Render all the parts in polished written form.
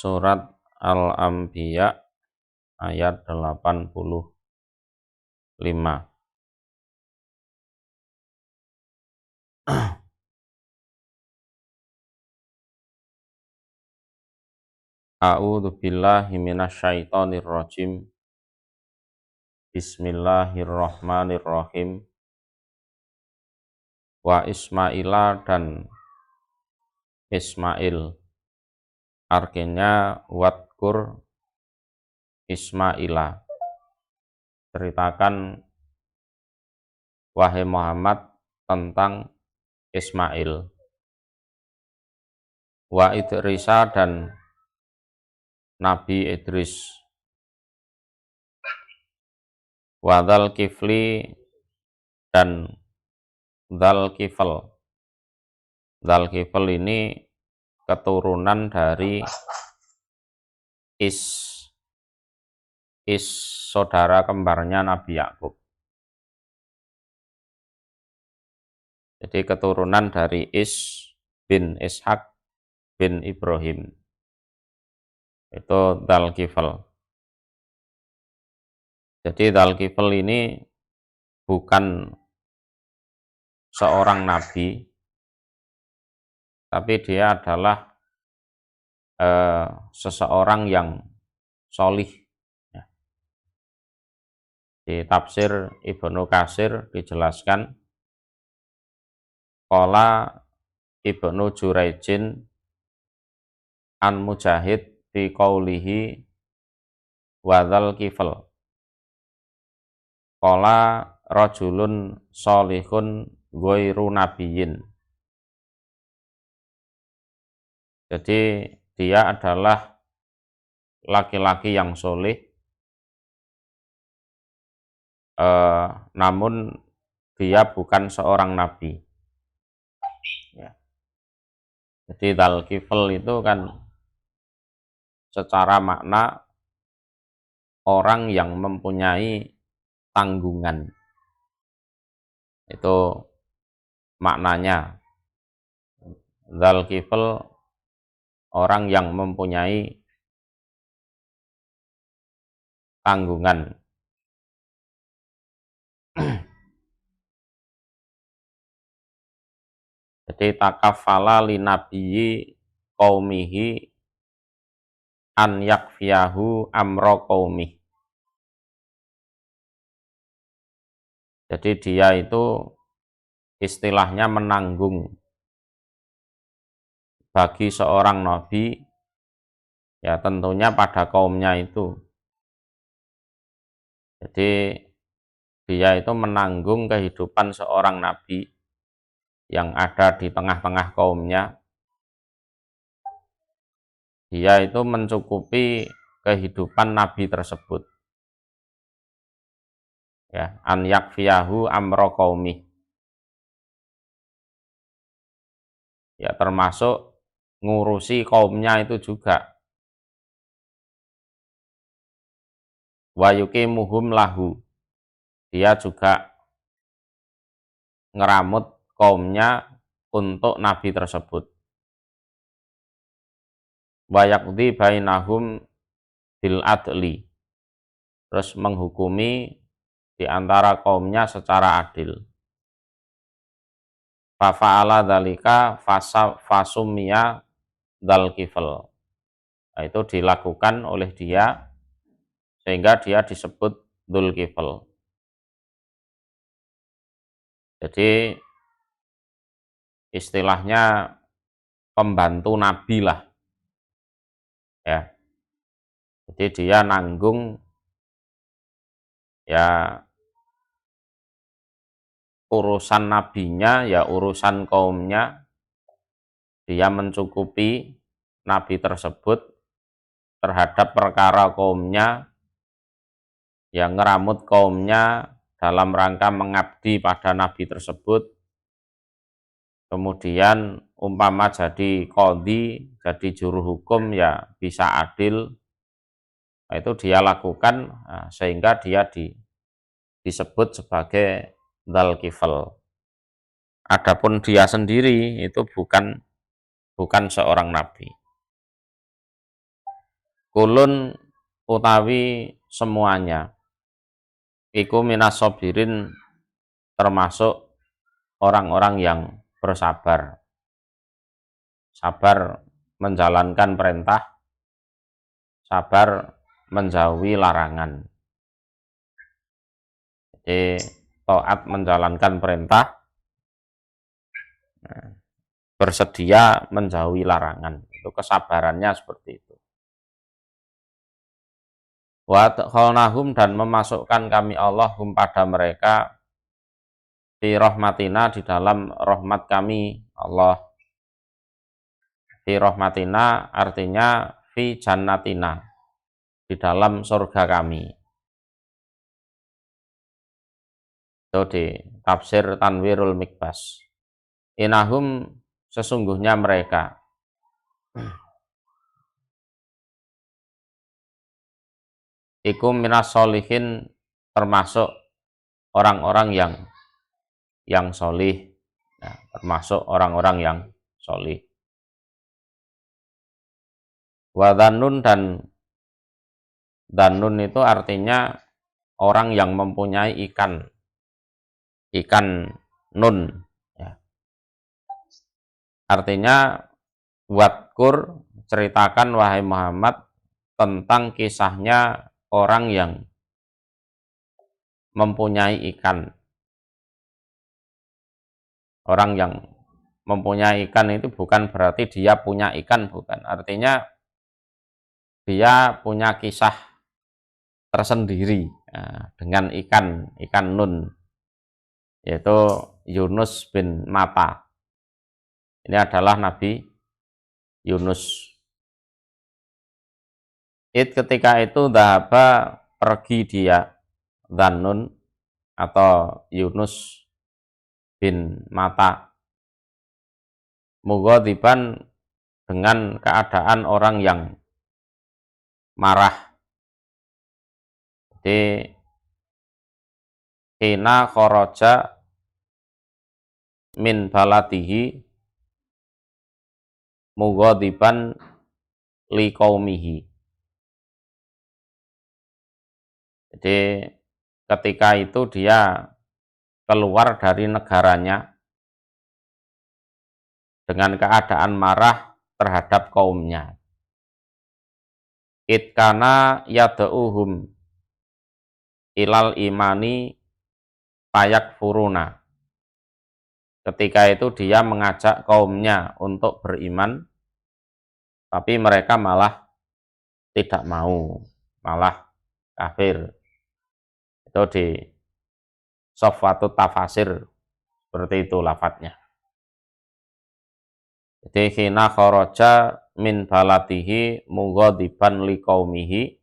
Surat Al-Anbiya ayat 85. A'udzu billahi minasyaitonir rajim. Bismillahirrahmanirrahim. Wa Ismaila dan Ismail. Artinya wadkur Ismaila. Ceritakan wahai Muhammad tentang Ismail. Wa Idrisa dan Nabi Idris. Wa Dzal Kifli dan Dzal Kifl. Dzal Kifl ini keturunan dari Is saudara kembarnya Nabi Yakub. Jadi keturunan dari Is bin Ishak bin Ibrahim. Itu Dzal Kifl. Jadi Dzal Kifl ini bukan seorang nabi, tapi dia adalah seseorang yang solih. Di tafsir Ibnu Katsir dijelaskan, qala Ibnu Jurayjin an Mujahid fi qaulihi wa Dzal Kifl. Qala rajulun sholihun ghairu nabiyyin. Jadi dia adalah laki-laki yang soleh, namun dia bukan seorang nabi. Ya. Jadi Dzal Kifl itu kan secara makna orang yang mempunyai tanggungan. Itu maknanya. Dzal Kifl orang yang mempunyai tanggungan. Jadi takafala li nabiyyi qaumihi an yakfiyahu amra qaumih. Jadi dia itu istilahnya menanggung bagi seorang nabi, ya tentunya pada kaumnya itu. Jadi dia itu menanggung kehidupan seorang nabi yang ada di tengah-tengah kaumnya. Dia itu mencukupi kehidupan nabi tersebut. Ya, an yakfiyahu amra qaumih. Ya, termasuk ngurusi kaumnya itu juga. Wa yuqimuhum lahu. Dia juga ngeramut kaumnya untuk nabi tersebut. Wa yaqdi bainahum bil adli. Terus menghukumi di antara kaumnya secara adil. Fa fa'ala dzalika fasummiya Dzal Kifl. Nah, itu dilakukan oleh dia sehingga dia disebut Dzul Kifl. Jadi istilahnya pembantu nabi lah. Ya. Jadi dia nanggung ya urusan nabinya, ya urusan kaumnya. Dia mencukupi nabi tersebut terhadap perkara kaumnya, yang ngeramut kaumnya dalam rangka mengabdi pada nabi tersebut. Kemudian umpama jadi qadhi, jadi juru hukum, ya bisa adil. Nah, itu dia lakukan, sehingga dia disebut sebagai Dzal Kifl. Adapun dia sendiri itu bukan seorang nabi. kulun utawi semuanya iku minas sabirin termasuk orang-orang yang bersabar, sabar menjalankan perintah, sabar menjauhi larangan. Jadi taat menjalankan perintah, bersedia menjauhi larangan. Itu kesabarannya seperti itu. Wa adkhalnahum, dan memasukkan kami Allah hum pada mereka fi rahmatina, di dalam rahmat kami Allah. Fi rahmatina artinya fi jannatina, di dalam surga kami. Itu di tafsir Tanwirul Mikbas. Inahum, sesungguhnya mereka. Iku minas solihin, termasuk orang-orang yang solih, ya, termasuk orang-orang yang solih. Wa dhannun, dan dhannun itu artinya orang yang mempunyai ikan nun, ya. Artinya wadkur, ceritakan wahai Muhammad tentang kisahnya orang yang mempunyai ikan. Orang yang mempunyai ikan itu bukan berarti dia punya ikan, bukan. Artinya dia punya kisah tersendiri dengan ikan nun, yaitu Yunus bin Matta. Ini adalah Nabi Yunus. Ketika itu dhahaba, pergi dia, Dhannun atau Yunus bin Matta, mughadiban, dengan keadaan orang yang marah. Jadi hina kharaja min baladihi mughadiban liqaumihi. Jadi ketika itu dia keluar dari negaranya dengan keadaan marah terhadap kaumnya. Itkana yad'uhum ilal imani payak furuna. Ketika itu dia mengajak kaumnya untuk beriman, tapi mereka malah tidak mau, malah kafir. Itu di Sofwatut Tafasir, seperti itu lafadznya. Jadi khina kharaja min baladihi mughadiban liqaumihi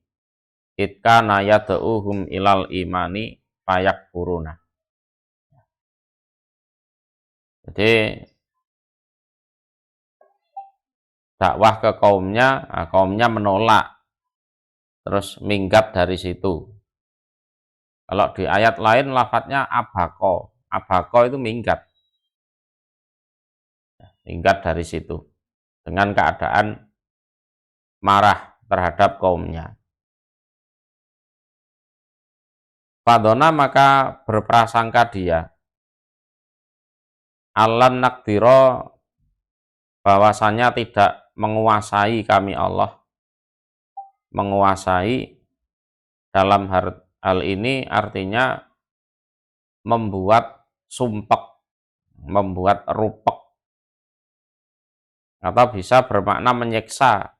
itkana yad'uhum ilal imani payak furuna. Jadi dakwah ke kaumnya, kaumnya menolak, terus minggat dari situ. Kalau di ayat lain lafadznya abako, abako itu minggat dari situ dengan keadaan marah terhadap kaumnya. Fadona, maka berprasangka dia, alan nakdiro, bahwasanya tidak menguasai kami Allah. Menguasai dalam hal ini artinya membuat sumpek, membuat rupek, atau bisa bermakna menyiksa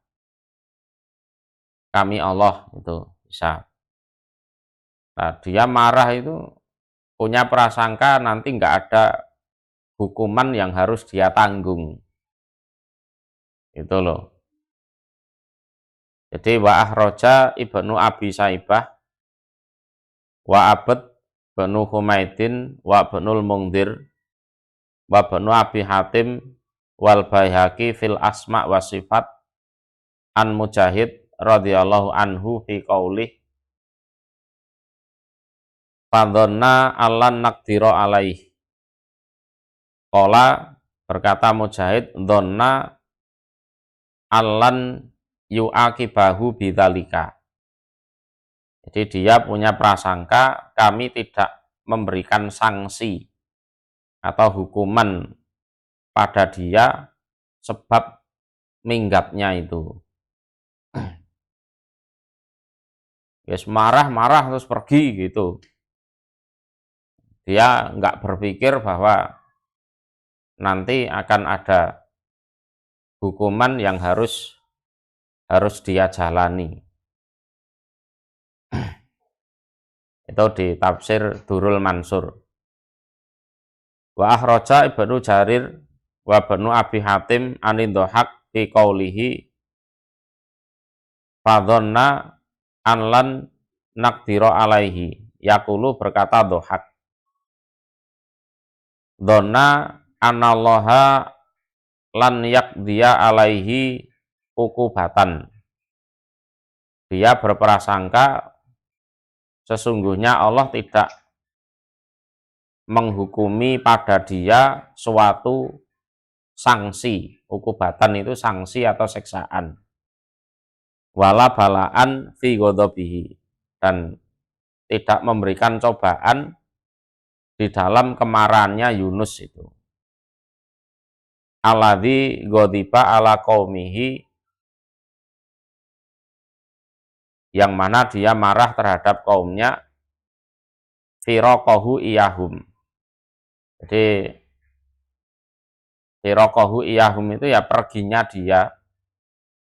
kami Allah, itu bisa. Nah, dia marah itu punya prasangka nanti nggak ada hukuman yang harus dia tanggung. Itu loh. Jadi wa ahroja ibnu Abi Saibah wa Abd banu Humaidin wa bnul Mungdir wa banu Abi Hatim wal Baihaqi fil asma wa sifat an Mujahid radhiyallahu anhu fi qaulih fadhonna allan naqdira alaih. Qala, berkata Mujahid, dhonna allan yu'aqibahu bidzalika. Jadi dia punya prasangka kami tidak memberikan sanksi atau hukuman pada dia sebab minggatnya itu. Yes, marah-marah terus pergi gitu. Dia nggak berpikir bahwa nanti akan ada hukuman yang harus dia jalani. Itu di tafsir Durul Mansur. Wa akhraja Ibnu Jarir wa Ibnu Abi Hatim anin Dhahak fi qaulihi fadhanna an lan naqdira alaihi. Yaqulu berkata Dhahak, dhanna anallaha lan yaqdiya alaihi ukubatan. Dia berprasangka sesungguhnya Allah tidak menghukumi pada dia suatu sanksi. Ukubatan itu sanksi atau seksaan. Wala balaan fi ghadabihi, dan tidak memberikan cobaan di dalam kemarahannya Yunus itu. Alladzi ghadiba ala qaumihi, yang mana dia marah terhadap kaumnya, firaqahu iyahum. Jadi firaqahu iyahum itu ya perginya dia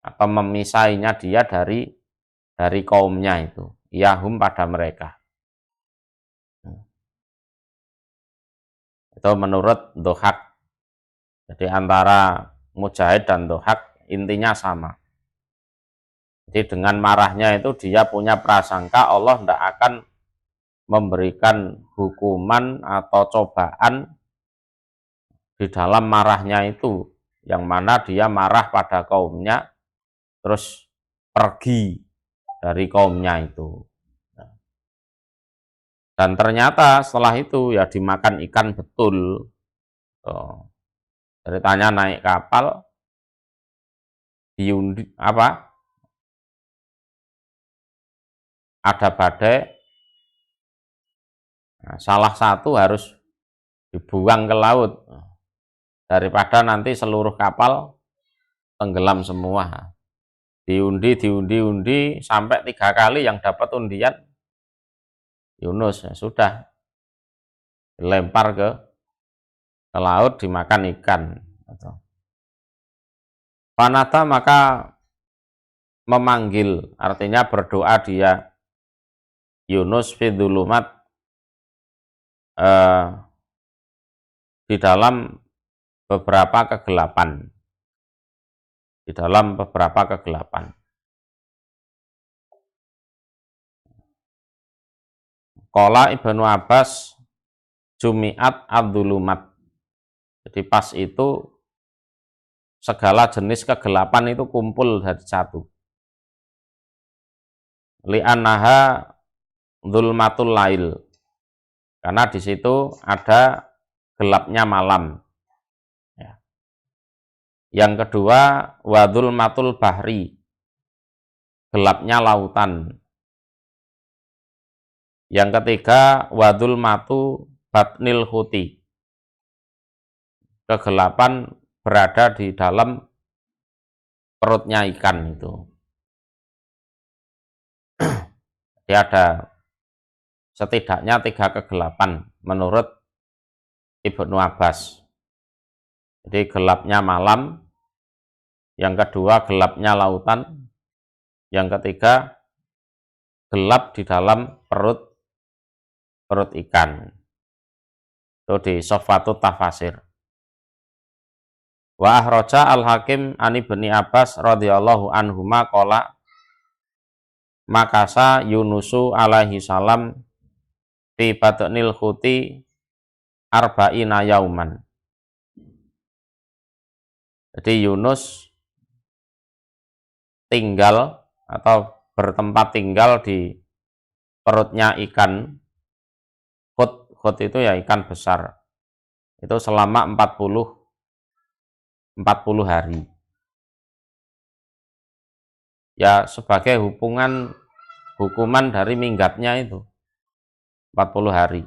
atau memisahinya dia dari kaumnya itu. Iyahum pada mereka. Itu menurut Dhahak. Jadi antara Mujahid dan Dhahak intinya sama. Jadi dengan marahnya itu dia punya prasangka Allah tidak akan memberikan hukuman atau cobaan di dalam marahnya itu, yang mana dia marah pada kaumnya terus pergi dari kaumnya itu. Dan ternyata setelah itu ya dimakan ikan betul. Ceritanya naik kapal, diundi apa? Ada badai. Nah, salah satu harus dibuang ke laut daripada nanti seluruh kapal tenggelam semua. Diundi sampai 3 kali yang dapat undian Yunus, ya sudah dilempar ke laut dimakan ikan. Panata maka memanggil, artinya berdoa dia Yunus fi dzulumat, di dalam beberapa kegelapan. Di dalam beberapa kegelapan. Qala Ibnu Abbas jumi'at adzulumat. Jadi pas itu segala jenis kegelapan itu kumpul dari satu. Li'annaha dzulmatul lail. Karena di situ ada gelapnya malam. Ya. Yang kedua, wa dzulmatul bahri. Gelapnya lautan. Yang ketiga, wa dzulmatu batnil huti. Kegelapan berada di dalam perutnya ikan itu. Jadi ada setidaknya 3 kegelapan menurut Ibnu Abbas. Jadi gelapnya malam, yang kedua gelapnya lautan, yang ketiga gelap di dalam perut ikan. Itu di Sofatut Tafasir. Wa ahraja al-Hakim an Ibni Abbas radhiyallahu anhuma qala makasa Yunusu alaihi salam fi batnil khuti arba'ina yauman. Jadi Yunus tinggal atau bertempat tinggal di perutnya ikan. Khut itu ya ikan besar. Itu selama 40 hari. ya sebagai hukuman dari minggatnya itu 40 hari.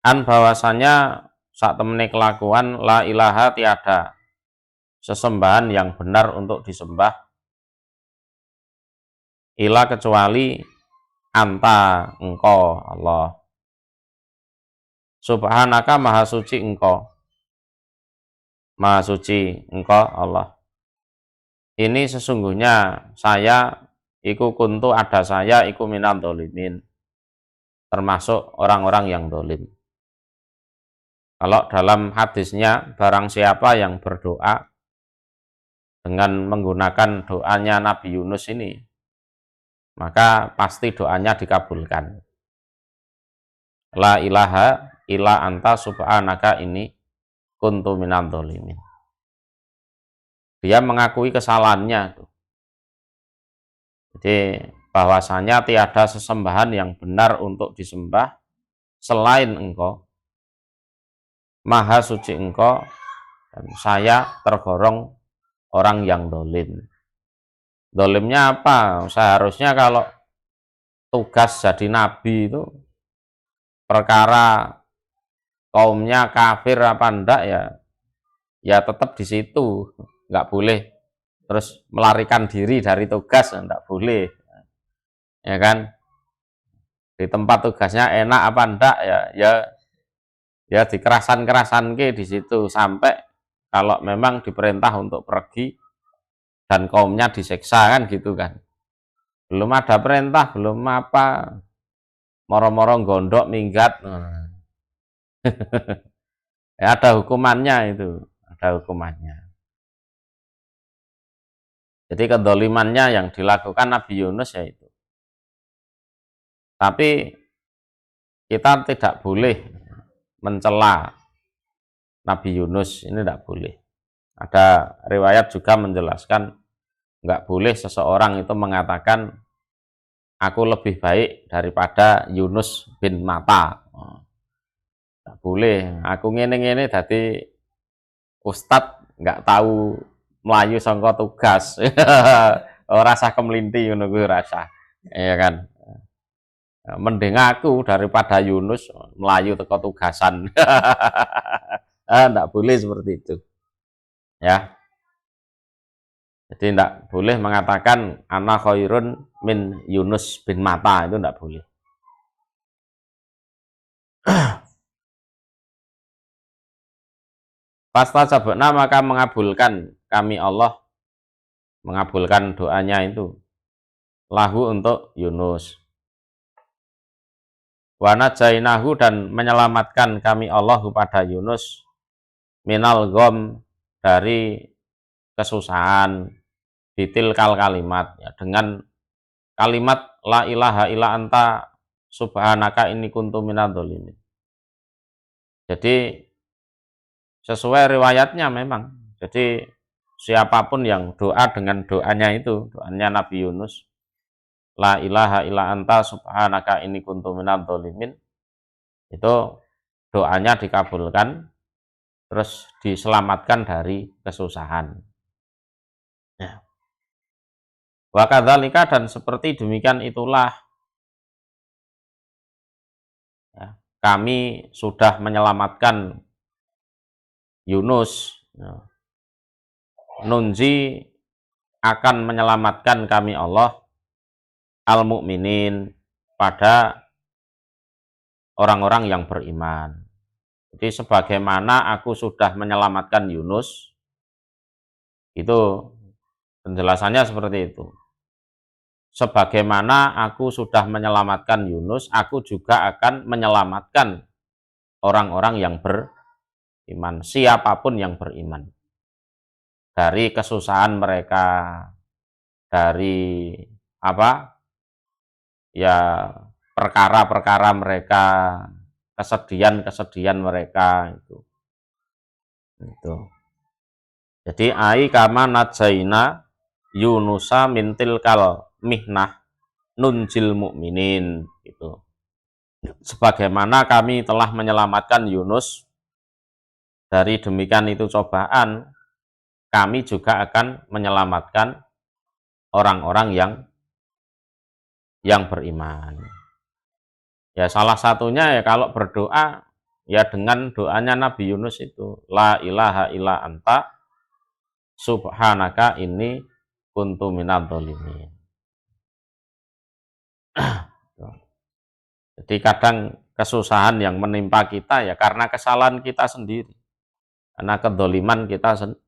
An bahwasanya saat temene kelakuan la ilaha tiada sesembahan yang benar untuk disembah ila kecuali anta engkau Allah. Subhanaka maha suci engkau. Maha suci engkau Allah. Ini sesungguhnya saya iku kuntu ada saya iku minal dolimin, termasuk orang-orang yang dolim. Kalau dalam hadisnya barang siapa yang berdoa dengan menggunakan doanya Nabi Yunus ini, maka pasti doanya dikabulkan. La ilaha illa anta subhanaka ini kuntu minal dolimin. Dia mengakui kesalahannya. Jadi bahwasanya tiada sesembahan yang benar untuk disembah selain engkau. Maha suci engkau, dan saya tergolong orang yang dolim. Dolimnya apa? Seharusnya kalau tugas jadi nabi itu perkara kaumnya kafir apa enggak ya tetap di situ, nggak boleh terus melarikan diri dari tugas, enggak boleh, ya kan? Di tempat tugasnya enak apa enggak ya dikerasan ke di situ sampai kalau memang diperintah untuk pergi dan kaumnya diseksa kan gitu kan. Belum ada perintah, belum apa, moro-moro gondok minggat. Ya ada hukumannya itu, ada hukumannya. Jadi kedolimannya yang dilakukan Nabi Yunus ya itu. Tapi kita tidak boleh mencela Nabi Yunus, ini tidak boleh. Ada riwayat juga menjelaskan nggak boleh seseorang itu mengatakan aku lebih baik daripada Yunus bin Matta. Nggak boleh. Aku ngene-ngene dadi ustad nggak tahu melayu sangka tugas. Rasa kemelinti ngono kuwi rasa. Ya kan. Mending aku daripada Yunus melayu teko tugasan. Nggak boleh seperti itu. Ya. Jadi tidak boleh mengatakan ana khairun min Yunus bin Matta, itu tidak boleh. Fastajabna maka mengabulkan kami Allah, mengabulkan doanya itu lahu untuk Yunus. Wa najainahu dan menyelamatkan kami Allah pada Yunus minal gham dari kesusahan bitilkal kalimat ya, dengan kalimat la ilaha illa anta subhanaka inni kuntu minadz dzalimin. Jadi sesuai riwayatnya memang. Jadi siapapun yang doa dengan doanya itu, doanya Nabi Yunus, la ilaha illa anta subhanaka inni kuntu minadz dzalimin, itu doanya dikabulkan, terus diselamatkan dari kesusahan. Ya. Wa kadzalika dan seperti demikian itulah ya, kami sudah menyelamatkan Yunus. Ya. Nunji akan menyelamatkan kami Allah al-mu'minin pada orang-orang yang beriman. Jadi sebagaimana aku sudah menyelamatkan Yunus, itu penjelasannya seperti itu. Sebagaimana aku sudah menyelamatkan Yunus, aku juga akan menyelamatkan orang-orang yang beriman, siapapun yang beriman, dari kesusahan mereka, dari apa ya perkara-perkara mereka, kesedihan mereka itu. Jadi ai kama najaina Yunusa mintil kal mihnah nunjil mukminin gitu. Sebagaimana kami telah menyelamatkan Yunus dari demikian itu cobaan, kami juga akan menyelamatkan orang-orang yang beriman. Ya salah satunya ya kalau berdoa ya dengan doanya Nabi Yunus itu, la ilaha illa anta subhanaka inni kuntu minadz dzalimin. Jadi kadang kesusahan yang menimpa kita ya karena kesalahan kita sendiri, karena kedoliman kita sendiri.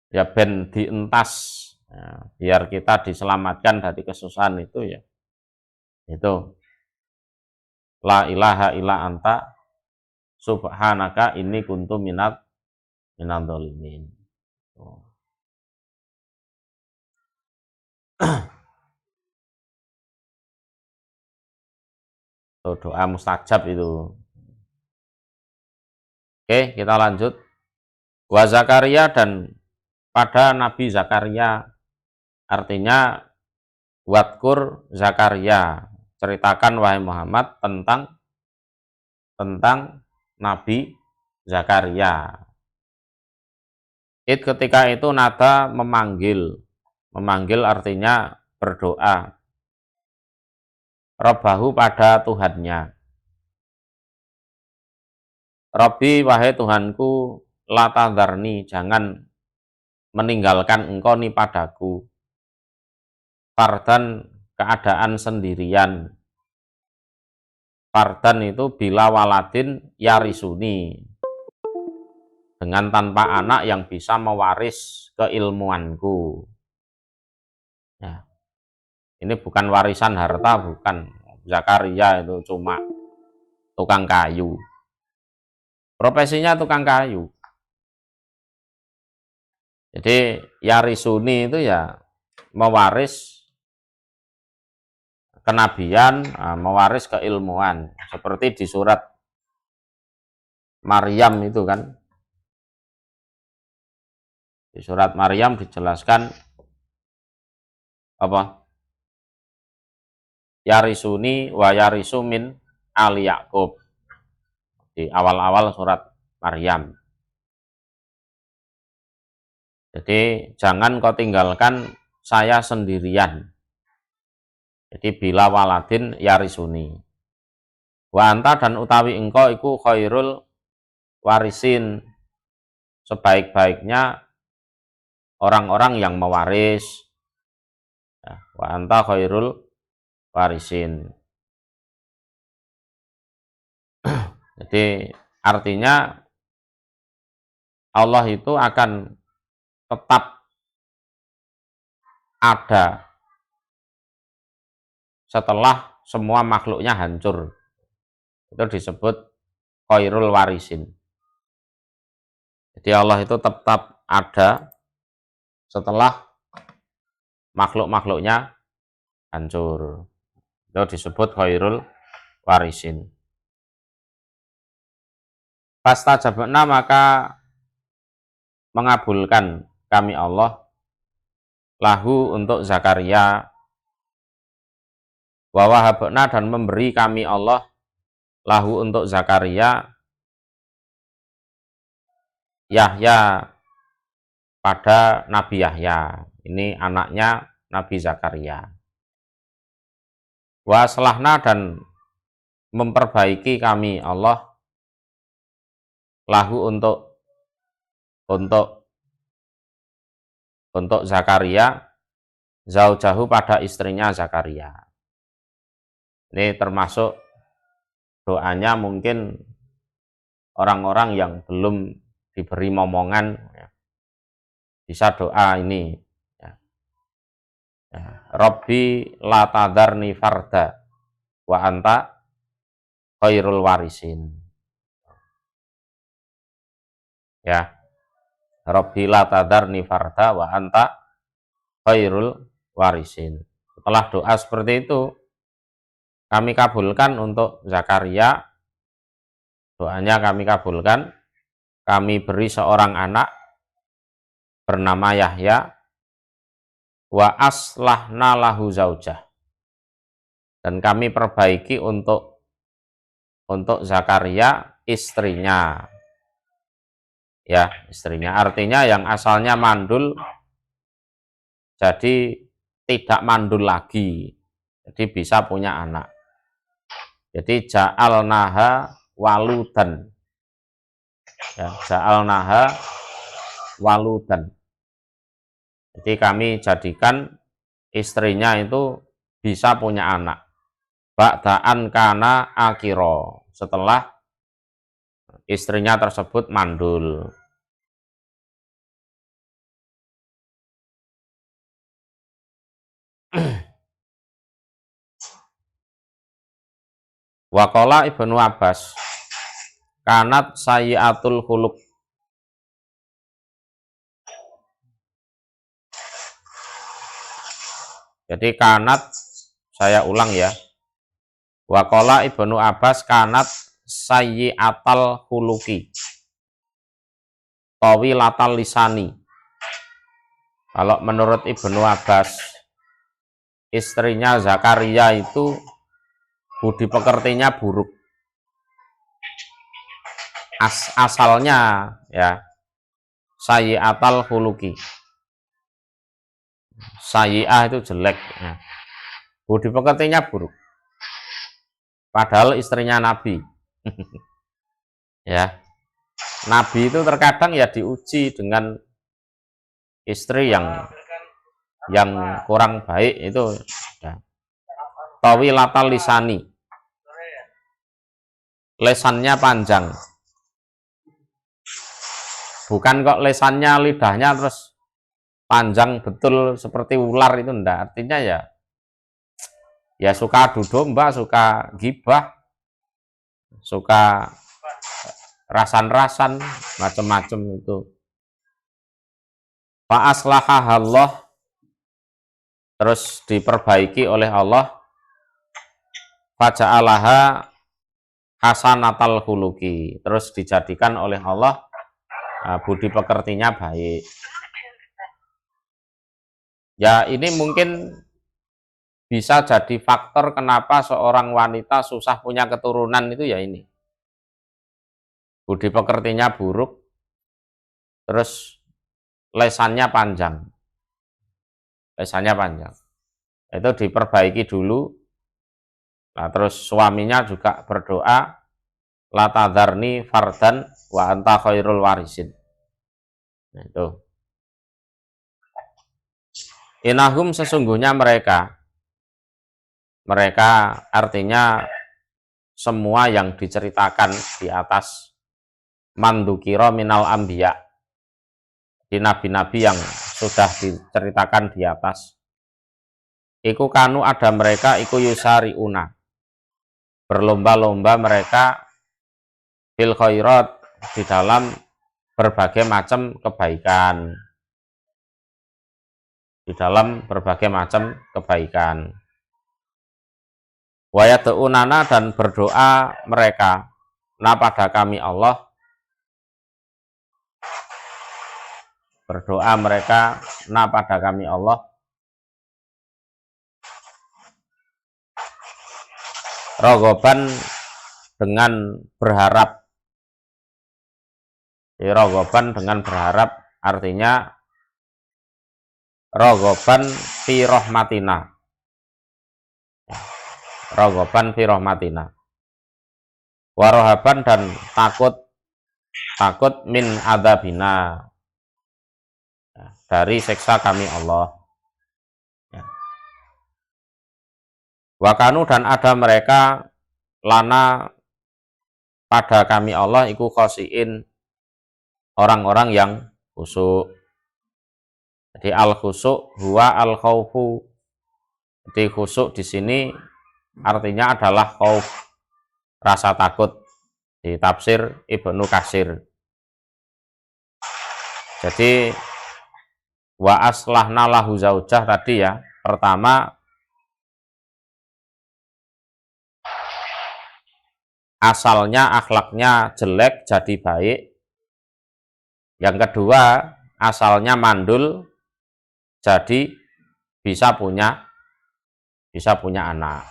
Ya ben dientas, ya, biar kita diselamatkan dari kesusahan itu ya. Itu la ilaha illa anta subhanaka inni kuntu minadz dzalimin. Itu doa mustajab itu. Oke, kita lanjut. Wa Zakaria, dan pada Nabi Zakaria, artinya wadkur Zakaria, ceritakan wahai Muhammad tentang Nabi Zakaria. Ketika itu nada memanggil artinya berdoa, Rabbahu pada Tuhannya. Rabbi, wahai Tuhanku, la tadharni, jangan meninggalkan engkau nih padaku, fardan, keadaan sendirian. Fardan itu bila waladin yarisuni, dengan tanpa anak yang bisa mewaris keilmuanku. Ya. Ini bukan warisan harta, bukan. Zakaria itu cuma tukang kayu. Profesinya tukang kayu. Jadi yarisuni itu ya mewaris kenabian, mewaris keilmuan. Seperti di surat Maryam itu kan. Di surat Maryam dijelaskan apa? Yarisuni wa yarisu min ali Yaqub. Di awal-awal surat Maryam. Jadi jangan kau tinggalkan saya sendirian. Jadi bila waladin yarisuni. Wa anta, dan utawi engkau iku khairul warisin, sebaik-baiknya orang-orang yang mewaris. Ya, wa anta khairul warisin. Jadi artinya Allah itu akan tetap ada setelah semua makhluknya hancur. Itu disebut khairul warisin. Jadi Allah itu tetap ada setelah makhluk-makhluknya hancur. Itu disebut khairul warisin. Fastajabna, maka mengabulkan kami Allah lahu untuk Zakaria, wa wahabna, dan memberi kami Allah lahu untuk Zakaria Yahya pada Nabi Yahya. Ini anaknya Nabi Zakaria. Wa aslahna, dan memperbaiki kami Allah lahu untuk Zakaria zaujahu pada istrinya Zakaria. Ini termasuk doanya mungkin orang-orang yang belum diberi momongan ya, bisa doa ini ya. Ya. Rabbi la tadharni farda wa anta khairul warisin. Ya. Rabbi la tadharni farda wa anta khairul warisin. Setelah doa seperti itu, kami kabulkan untuk Zakaria, doanya kami kabulkan, kami beri seorang anak bernama Yahya, wa aslahna lahu zaujah, dan kami perbaiki untuk Zakaria istrinya. ya istrinya. Artinya yang asalnya mandul jadi tidak mandul lagi, jadi bisa punya anak. Jadi ja'alnaha waludan, ya, ja'alnaha waludan. Jadi kami jadikan istrinya itu bisa punya anak. Ba'da'an kana akiro, setelah istrinya tersebut mandul. Waqala Ibnu Abbas, kanat sayyiatul khuluq. Jadi kanat, saya ulang ya. Waqala Ibnu Abbas, kanat sayyiatal khuluqi, tawilatal lisani. Kalau menurut Ibnu Abbas, istrinya Zakaria itu budi pekertinya buruk. Asalnya ya sayyiatal khuluqi. Sayyi'ah itu jelek. Nah, budi pekertinya buruk. Padahal istrinya Nabi. Ya. Nabi itu terkadang ya diuji dengan istri yang kurang baik itu ya. Tawilatal lisani. Lesannya panjang. Bukan kok lesannya, lidahnya terus panjang betul seperti ular, itu enggak. Artinya ya suka adu domba, suka gibah, suka rasan-rasan, macam-macam itu. Fa aslahahallah, terus diperbaiki oleh Allah. Faja'alaha hasanatal khuluqi, terus dijadikan oleh Allah budi pekertinya baik. Ya ini mungkin bisa jadi faktor kenapa seorang wanita susah punya keturunan itu ya ini. Budi pekertinya buruk, terus lesannya panjang. Lesannya panjang. Itu diperbaiki dulu. Nah, terus suaminya juga berdoa, la tadharni fardan wa anta khairul warisin. Nah, itu. Inahum, sesungguhnya mereka artinya semua yang diceritakan di atas, mandukiro minal ambiya, di nabi-nabi yang sudah diceritakan di atas, iku kanu ada mereka, iku yusariuna, berlomba-lomba mereka, fil khairat, di dalam berbagai macam kebaikan, di dalam berbagai macam kebaikan. Wa yad'unana, dan berdoa mereka na pada kami Allah, berdoa mereka na pada kami Allah, rogoban, dengan berharap. Rogoban dengan berharap, artinya rogoban fi rahmatina, rogoban fi rahmatina, warohaban, dan takut min adzabina, dari siksa kami Allah. Wakanu, dan ada mereka, lana pada kami Allah, iku khosiin, orang-orang yang khusyuk. Jadi al khusyuk huwa al khaufu. Jadi khusyuk di sini artinya adalah khauf, rasa takut, di tafsir Ibnu Katsir. Jadi wa aslahna lahu zaujah tadi ya, pertama asalnya akhlaknya jelek jadi baik. Yang kedua, asalnya mandul jadi bisa punya anak.